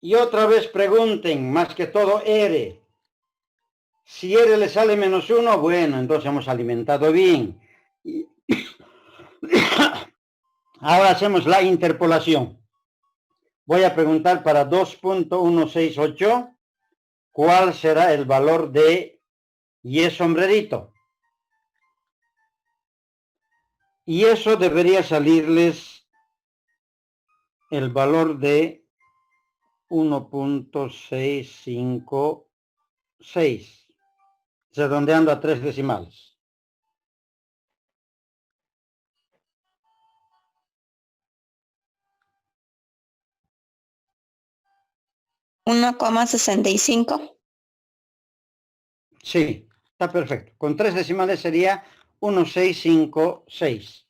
Y otra vez pregunten, más que todo R. Si R le sale -1, bueno, entonces hemos alimentado bien. Y ahora hacemos la interpolación. Voy a preguntar para 2.168, ¿cuál será el valor de Y sombrerito? Y eso debería salirles el valor de 1.656, redondeando a 3 decimales. 1,65. Sí, está perfecto. Con 3 decimales sería 1.656.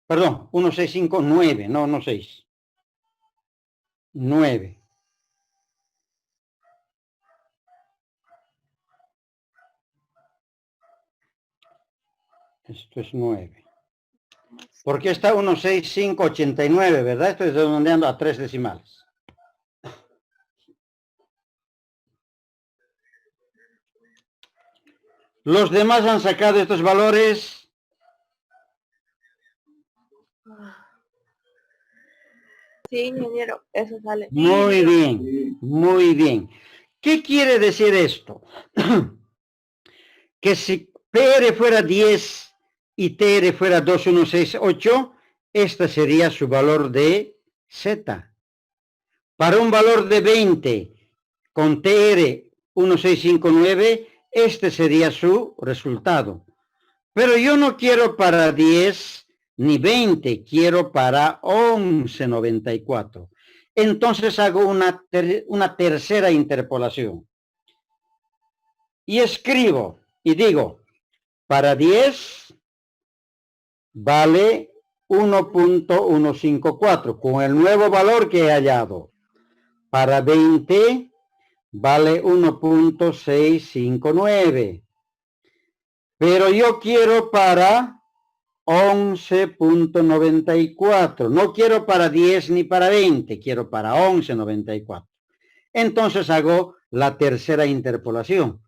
Perdón, 1.659, no 6. 9. Esto es 9. Porque está 1.6589, ¿verdad? Estoy redondeando a 3 decimales. Los demás han sacado estos valores. Sí, ingeniero, eso sale. Muy bien, muy bien. ¿Qué quiere decir esto? Que si PR fuera 10 y TR fuera 2168, este sería su valor de Z. Para un valor de 20 con TR 1659, este sería su resultado. Pero yo no quiero para 10 ni 20, quiero para 1194. Entonces hago una tercera interpolación. Y escribo y digo, para 10 vale 1.154 con el nuevo valor que he hallado. Para 20 vale 1.659. Pero yo quiero para 11.94. No quiero para 10 ni para 20, quiero para 11.94. Entonces hago la tercera interpolación.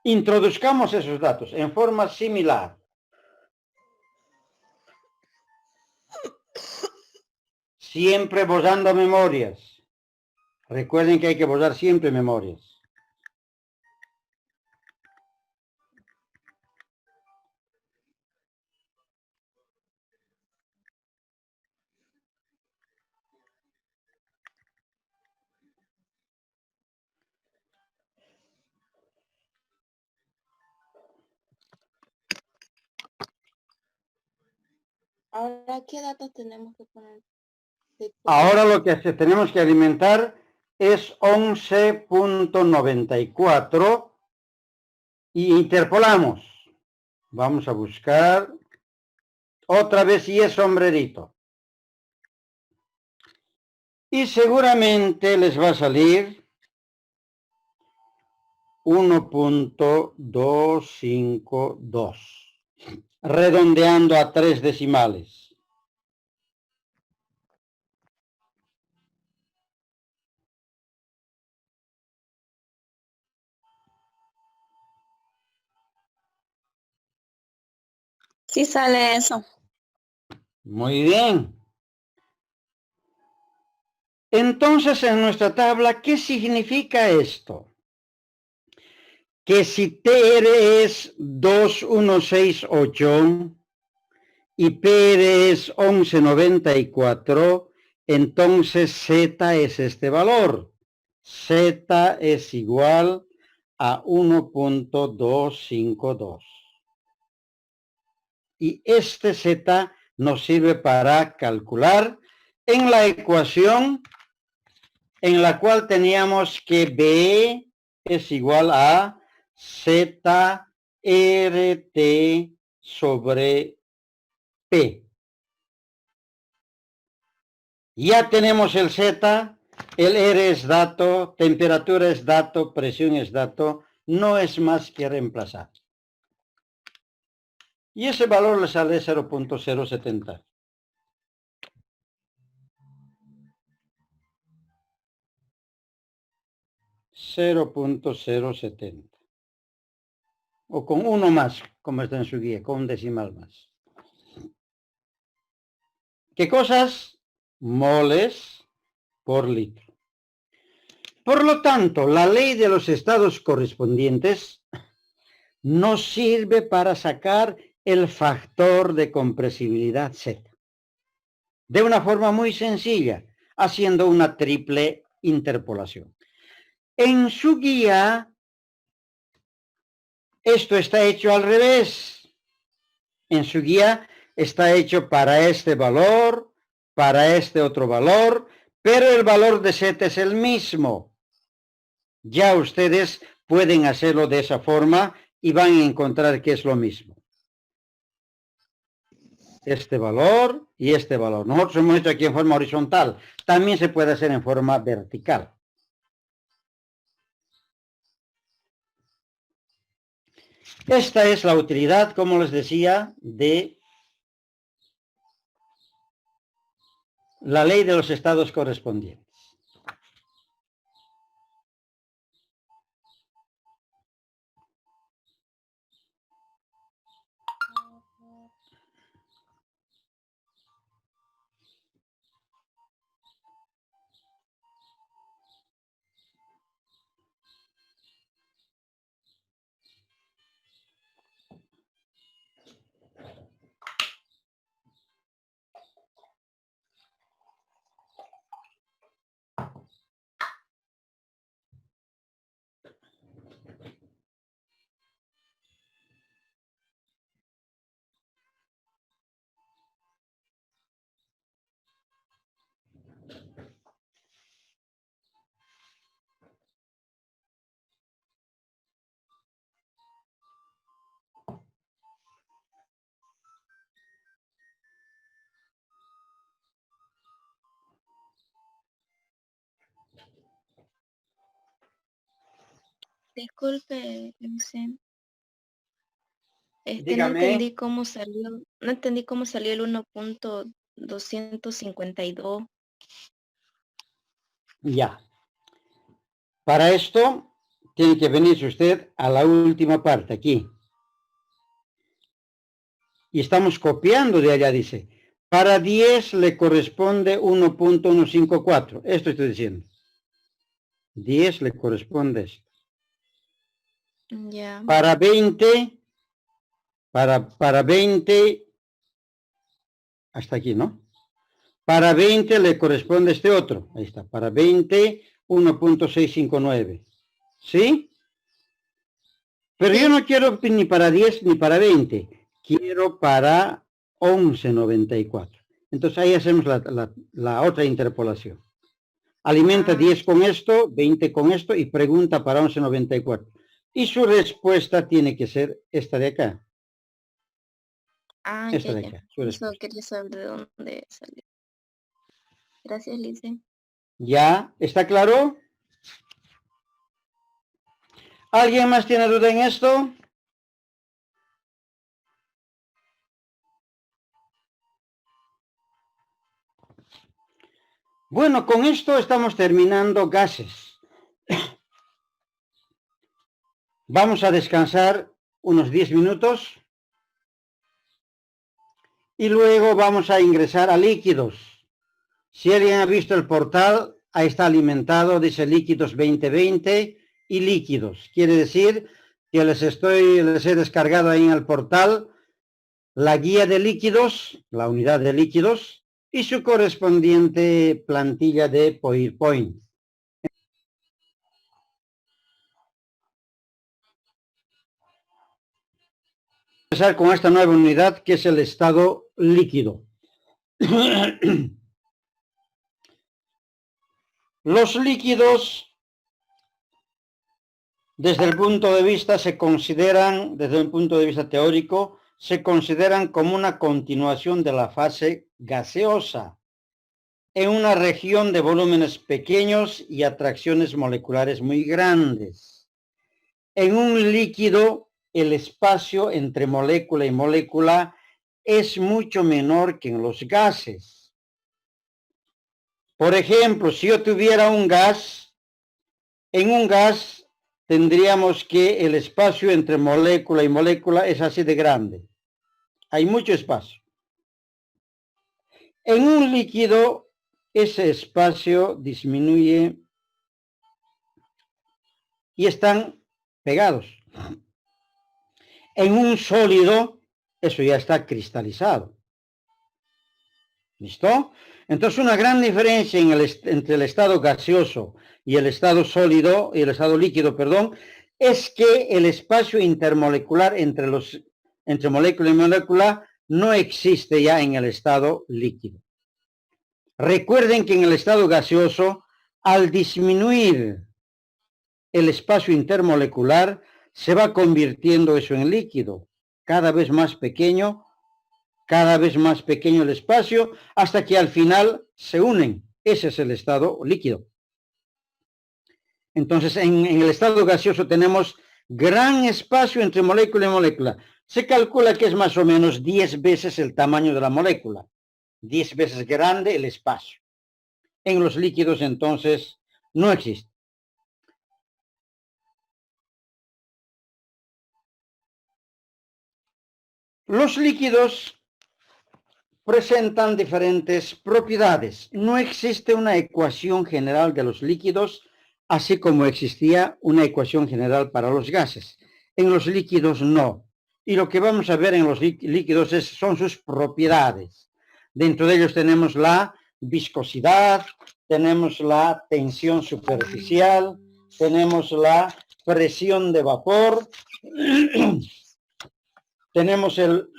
Introduzcamos esos datos en forma similar. Siempre borrando memorias. Recuerden que hay que borrar siempre memorias. Ahora, ¿qué datos tenemos que poner? Ahora lo que tenemos que alimentar es 11.94 y interpolamos. Vamos a buscar otra vez y es sombrerito. Y seguramente les va a salir 1.252, redondeando a 3 decimales. Sí sale eso. Muy bien. Entonces, en nuestra tabla, ¿qué significa esto? Que si TR es 2168 y PR es 1194, entonces Z es este valor. Z es igual a 1.252. Y este Z nos sirve para calcular en la ecuación en la cual teníamos que B es igual a ZRT sobre P. Ya tenemos el Z, el R es dato, temperatura es dato, presión es dato, no es más que reemplazar. Y ese valor le sale 0.070. 0.070. O con uno más, como está en su guía, con un decimal más. ¿Qué cosas? Moles por litro. Por lo tanto, la ley de los estados correspondientes nos sirve para sacar el factor de compresibilidad Z. De una forma muy sencilla, haciendo una triple interpolación. En su guía, esto está hecho al revés. En su guía está hecho para este valor, para este otro valor, pero el valor de Z es el mismo. Ya ustedes pueden hacerlo de esa forma y van a encontrar que es lo mismo. Este valor y este valor. Nosotros hemos hecho aquí en forma horizontal. También se puede hacer en forma vertical. Esta es la utilidad, como les decía, de la ley de los estados correspondientes. Disculpe, Vicente. No Dígame. entendí cómo salió, no entendí cómo salió el 1.252. Ya. Para esto, tiene que venirse usted a la última parte, aquí. Y estamos copiando de allá, dice. Para 10 le corresponde 1.154. Esto estoy diciendo. 10 le corresponde esto. Ya. Para 20, para 20, hasta aquí, ¿no? Para 20 le corresponde este otro. Ahí está. Para 20, 1.659. ¿Sí? Pero yo no quiero ni para 10 ni para 20. Quiero para 11.94. Entonces ahí hacemos la otra interpolación. Alimenta 10 con esto, 20 con esto y pregunta para 11.94. Y su respuesta tiene que ser esta de acá. Esta Ya, de ya. acá. Su Eso respuesta. quería saber de dónde salió. Gracias, Lice. ¿Ya? ¿Está claro? ¿Alguien más tiene duda en esto? Bueno, con esto estamos terminando gases. Vamos a descansar unos 10 minutos y luego vamos a ingresar a líquidos. Si alguien ha visto el portal, ahí está alimentado, dice líquidos 2020 y líquidos. Quiere decir que les he descargado ahí en el portal la guía de líquidos, la unidad de líquidos y su correspondiente plantilla de PowerPoint. Empezar con esta nueva unidad que es el estado líquido. Los líquidos, desde el punto de vista, se consideran, desde un punto de vista teórico, se consideran como una continuación de la fase gaseosa en una región de volúmenes pequeños y atracciones moleculares muy grandes. En un líquido, el espacio entre molécula y molécula es mucho menor que en los gases. Por ejemplo, si yo tuviera un gas, En un gas tendríamos que el espacio entre molécula y molécula es así de grande. Hay mucho espacio. En un líquido, ese espacio disminuye y están pegados. En un sólido, eso ya está cristalizado. ¿Listo? Entonces, una gran diferencia entre el estado gaseoso y el estado sólido, y el estado líquido, perdón, es que el espacio intermolecular entre molécula y molécula no existe ya en el estado líquido. Recuerden que en el estado gaseoso, al disminuir el espacio intermolecular, se va convirtiendo eso en líquido, cada vez más pequeño el espacio, hasta que al final se unen. Ese es el estado líquido. Entonces, en el estado gaseoso tenemos gran espacio entre molécula y molécula. Se calcula que es más o menos 10 veces el tamaño de la molécula. 10 veces grande el espacio. En los líquidos, entonces, no existe. Los líquidos presentan diferentes propiedades. No existe una ecuación general de los líquidos, así como existía una ecuación general para los gases. En los líquidos no. Y lo que vamos a ver en los líquidos son sus propiedades. Dentro de ellos tenemos la viscosidad, tenemos la tensión superficial, tenemos la presión de vapor, tenemos el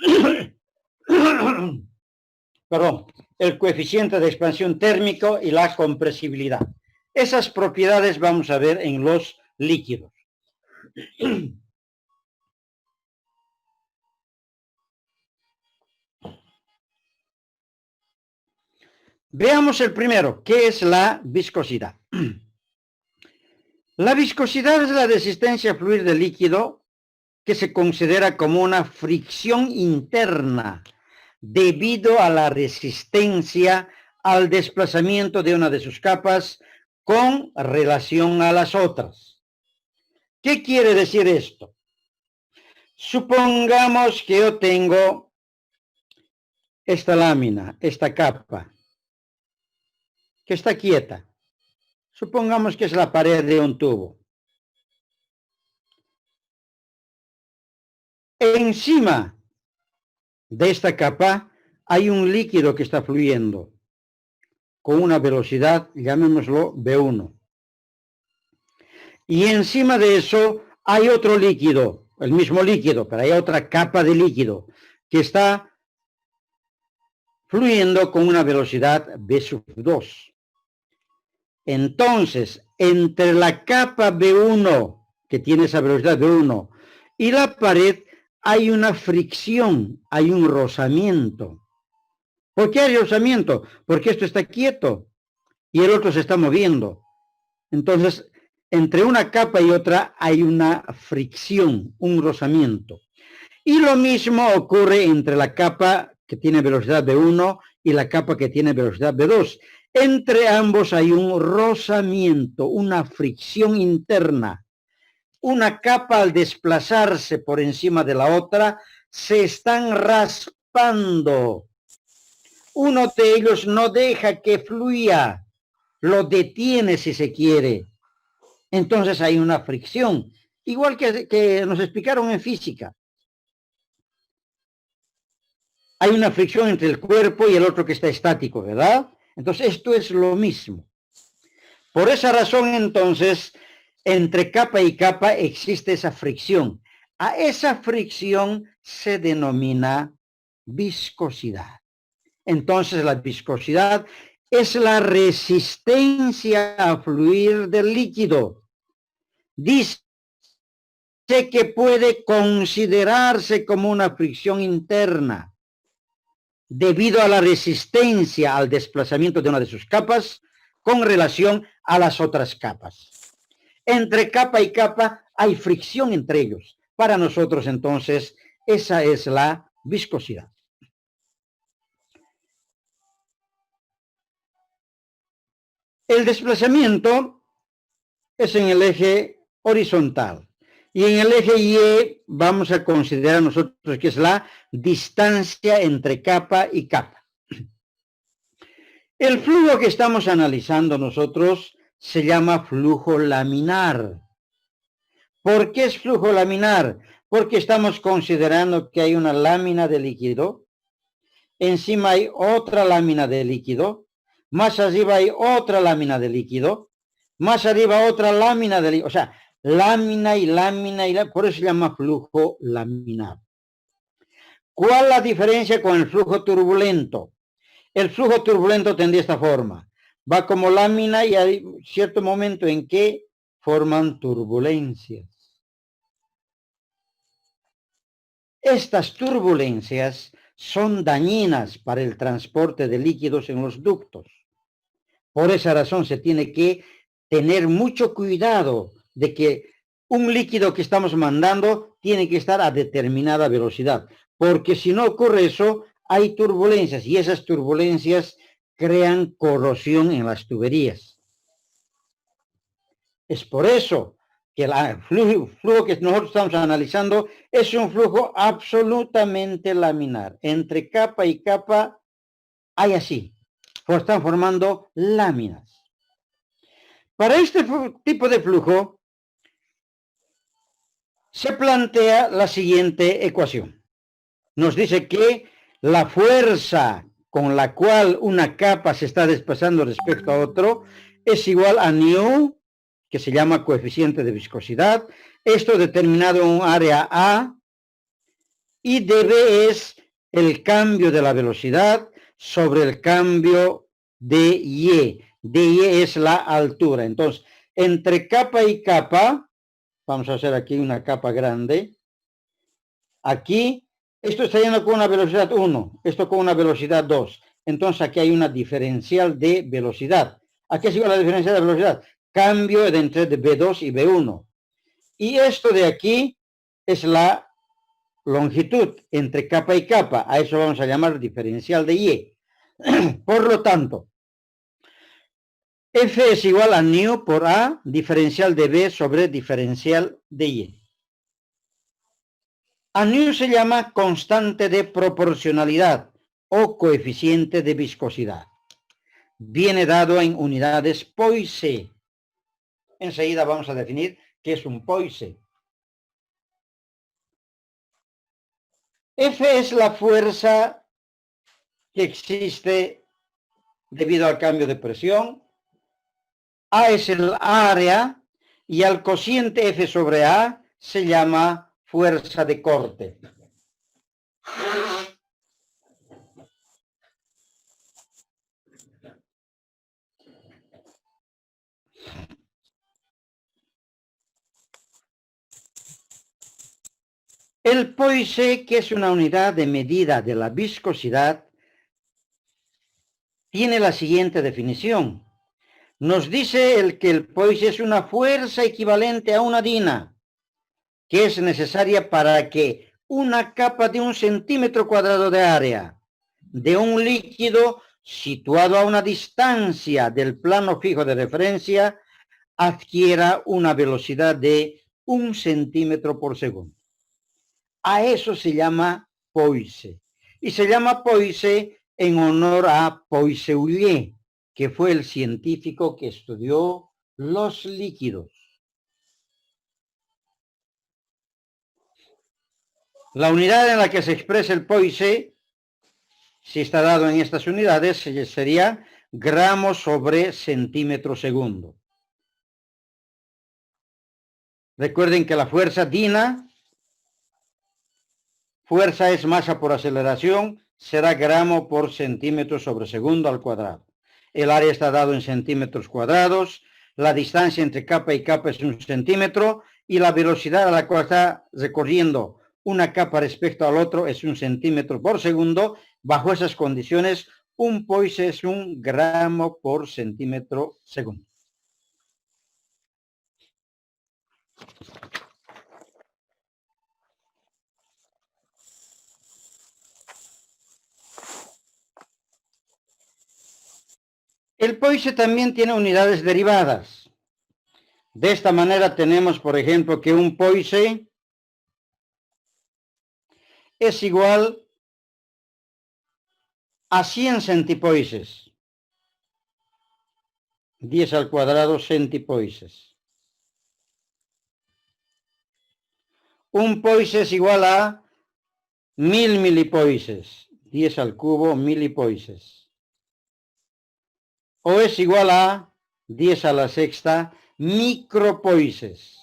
coeficiente de expansión térmico y la compresibilidad. Esas propiedades vamos a ver en los líquidos. Veamos el primero, ¿qué es la viscosidad? La viscosidad es la resistencia a fluir del líquido que se considera como una fricción interna debido a la resistencia al desplazamiento de una de sus capas con relación a las otras. ¿Qué quiere decir esto? Supongamos que yo tengo esta lámina, esta capa, que está quieta. Supongamos que es la pared de un tubo. Encima de esta capa hay un líquido que está fluyendo con una velocidad, llamémoslo V1. Y encima de eso hay otro líquido, el mismo líquido, pero hay otra capa de líquido que está fluyendo con una velocidad V2. Entonces, entre la capa V1, que tiene esa velocidad V1, y la pared, hay una fricción, hay un rozamiento. ¿Por qué hay rozamiento? Porque esto está quieto y el otro se está moviendo. Entonces, entre una capa y otra hay una fricción, un rozamiento. Y lo mismo ocurre entre la capa que tiene velocidad V1 y la capa que tiene velocidad V2. Entre ambos hay un rozamiento, una fricción interna. Una capa al desplazarse por encima de la otra se están raspando. Uno de ellos no deja que fluya, lo detiene si se quiere. Entonces hay una fricción, igual que nos explicaron en física. Hay una fricción entre el cuerpo y el otro que está estático, ¿verdad? Entonces esto es lo mismo. Por esa razón, entonces, entre capa y capa existe esa fricción. A esa fricción se denomina viscosidad. Entonces, la viscosidad es la resistencia a fluir del líquido. Dice que puede considerarse como una fricción interna debido a la resistencia al desplazamiento de una de sus capas con relación a las otras capas. Entre capa y capa hay fricción entre ellos. Para nosotros, entonces, esa es la viscosidad. El desplazamiento es en el eje horizontal. Y en el eje Y vamos a considerar nosotros que es la distancia entre capa y capa. El flujo que estamos analizando nosotros se llama flujo laminar. ¿Por qué es flujo laminar? Porque estamos considerando que hay una lámina de líquido, encima hay otra lámina de líquido, más arriba hay otra lámina de líquido, más arriba otra lámina de líquido, o sea, lámina y lámina y lámina, por eso se llama flujo laminar. ¿Cuál es la diferencia con el flujo turbulento? El flujo turbulento tendría esta forma, va como lámina y hay cierto momento en que forman turbulencias. Estas turbulencias son dañinas para el transporte de líquidos en los ductos. Por esa razón se tiene que tener mucho cuidado de que un líquido que estamos mandando tiene que estar a determinada velocidad, porque si no ocurre eso, hay turbulencias y esas turbulencias crean corrosión en las tuberías. Es por eso que el flujo que nosotros estamos analizando es un flujo absolutamente laminar. Entre capa y capa hay así, están formando láminas. Para este tipo de flujo se plantea la siguiente ecuación. Nos dice que la fuerza con la cual una capa se está desplazando respecto a otro es igual a nu, que se llama coeficiente de viscosidad, esto determinado en un área A, y dB es el cambio de la velocidad sobre el cambio de Y. dy es la altura. Entonces, entre capa y capa, vamos a hacer aquí una capa grande. Aquí, esto está yendo con una velocidad 1, esto con una velocidad 2. Entonces, aquí hay una diferencial de velocidad. Aquí es igual a la diferencial de velocidad. Cambio de entre B2 y B1. Y esto de aquí es la longitud entre capa y capa. A eso vamos a llamar diferencial de Y. Por lo tanto, F es igual a nu por A, diferencial de B sobre diferencial de Y. A nu se llama constante de proporcionalidad o coeficiente de viscosidad. Viene dado en unidades Poise. Enseguida vamos a definir qué es un Poise. F es la fuerza que existe debido al cambio de presión. A es el área y al cociente F sobre A se llama fuerza de corte. El Poise, que es una unidad de medida de la viscosidad, tiene la siguiente definición. Nos dice que el Poise es una fuerza equivalente a una dina, que es necesaria para que una capa de 1 centímetro cuadrado de área de un líquido situado a una distancia del plano fijo de referencia adquiera una velocidad de 1 centímetro por segundo. A eso se llama Poise. Y se llama Poise en honor a Poiseuille, que fue el científico que estudió los líquidos. La unidad en la que se expresa el Poise, si está dado en estas unidades, sería gramos sobre centímetro segundo. Recuerden que la fuerza dina, fuerza es masa por aceleración, será gramo por centímetro sobre segundo al cuadrado. El área está dado en centímetros cuadrados, la distancia entre capa y capa es 1 centímetro y la velocidad a la cual está recorriendo una capa respecto al otro es 1 centímetro por segundo. Bajo esas condiciones, un Poise es 1 gramo por centímetro segundo. El Poise también tiene unidades derivadas. De esta manera tenemos, por ejemplo, que un poise es igual a 100 centipoises. 10 al cuadrado centipoises. Un poise es igual a 1000 milipoises. 10 al cubo milipoises. O es igual a 10 a la sexta micropoises.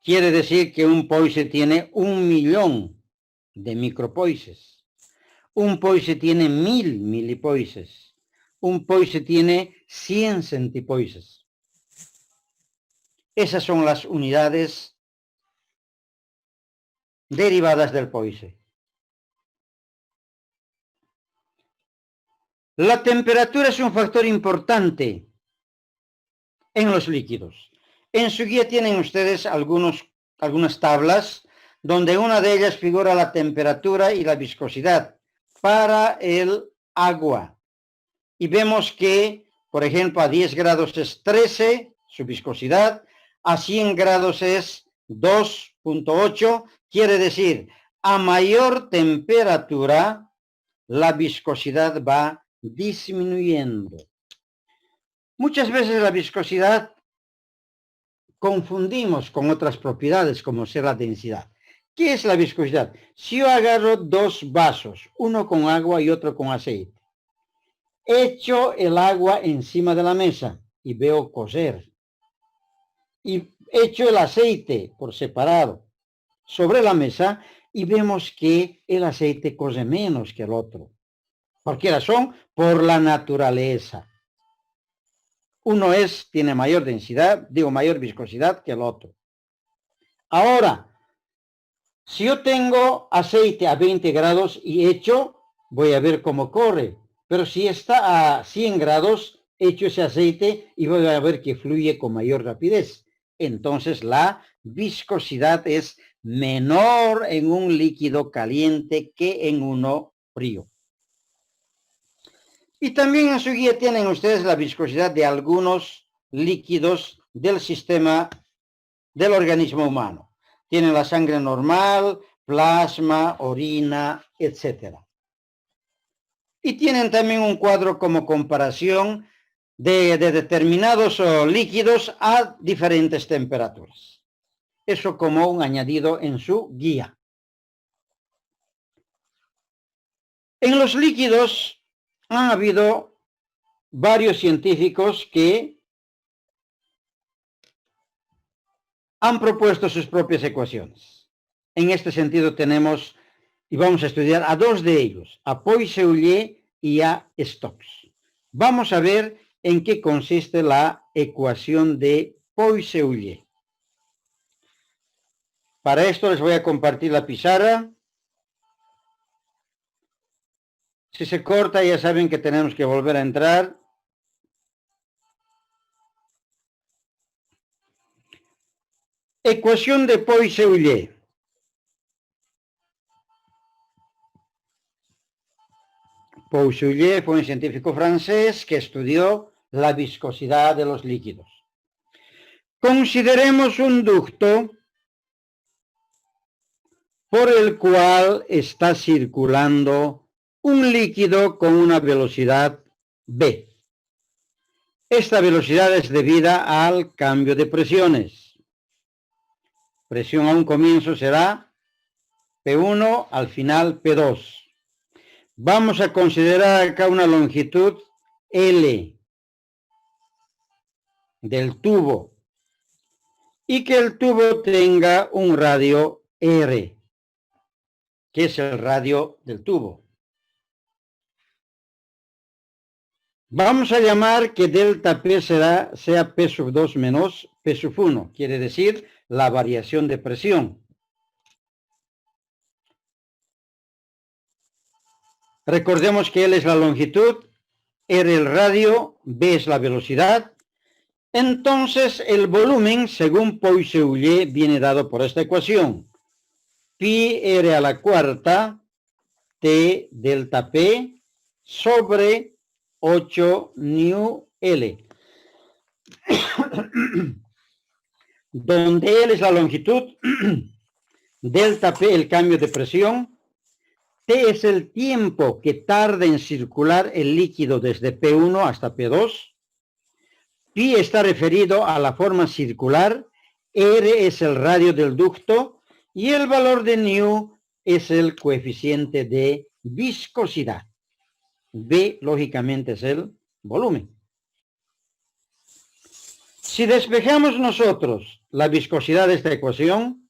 Quiere decir que un poise tiene 1.000.000 de micropoises. Un poise tiene 1000 milipoises. Un poise tiene 100 centipoises. Esas son las unidades derivadas del poise. La temperatura es un factor importante en los líquidos. En su guía tienen ustedes algunas tablas donde una de ellas figura la temperatura y la viscosidad para el agua. Y vemos que, por ejemplo, a 10 grados es 13, su viscosidad, a 100 grados es 2.8, quiere decir, a mayor temperatura, la viscosidad va disminuyendo. Muchas veces la viscosidad confundimos con otras propiedades como ser la densidad. ¿Qué es la viscosidad? Si yo agarro dos vasos, uno con agua y otro con aceite, echo el agua encima de la mesa y veo cocer, y echo el aceite por separado sobre la mesa y vemos que el aceite cose menos que el otro. ¿Por qué razón? Por la naturaleza. Uno tiene mayor densidad, mayor viscosidad que el otro. Ahora, si yo tengo aceite a 20 grados y echo, voy a ver cómo corre. Pero si está a 100 grados, echo ese aceite y voy a ver que fluye con mayor rapidez. Entonces la viscosidad es menor en un líquido caliente que en uno frío. Y también en su guía tienen ustedes la viscosidad de algunos líquidos del sistema del organismo humano. Tienen la sangre normal, plasma, orina, etc. Y tienen también un cuadro como comparación de determinados líquidos a diferentes temperaturas. Eso como un añadido en su guía. En los líquidos han habido varios científicos que han propuesto sus propias ecuaciones. En este sentido tenemos, y vamos a estudiar a dos de ellos, a Poi-Seulier y a Stokes. Vamos a ver en qué consiste la ecuación de Poi-Seulier. Para esto les voy a compartir la pizarra. Si se corta, ya saben que tenemos que volver a entrar. Ecuación de Poi-Seulier. Poi-Seulier fue un científico francés que estudió la viscosidad de los líquidos. Consideremos un ducto por el cual está circulando un líquido con una velocidad v. Esta velocidad es debida al cambio de presiones. Presión a un comienzo será P1, al final P2. Vamos a considerar acá una longitud L del tubo y que el tubo tenga un radio R, que es el radio del tubo. Vamos a llamar que delta P sea P sub 2 menos P sub 1, quiere decir la variación de presión. Recordemos que L es la longitud, R el radio, B es la velocidad. Entonces el volumen, según Poi-Seulier, viene dado por esta ecuación. Pi R a la cuarta T delta P sobre 8 nu L. Donde L es la longitud, delta P el cambio de presión, T es el tiempo que tarda en circular el líquido desde P1 hasta P2, Pi está referido a la forma circular, R es el radio del ducto y el valor de nu es el coeficiente de viscosidad. V, lógicamente, es el volumen. Si despejamos nosotros la viscosidad de esta ecuación,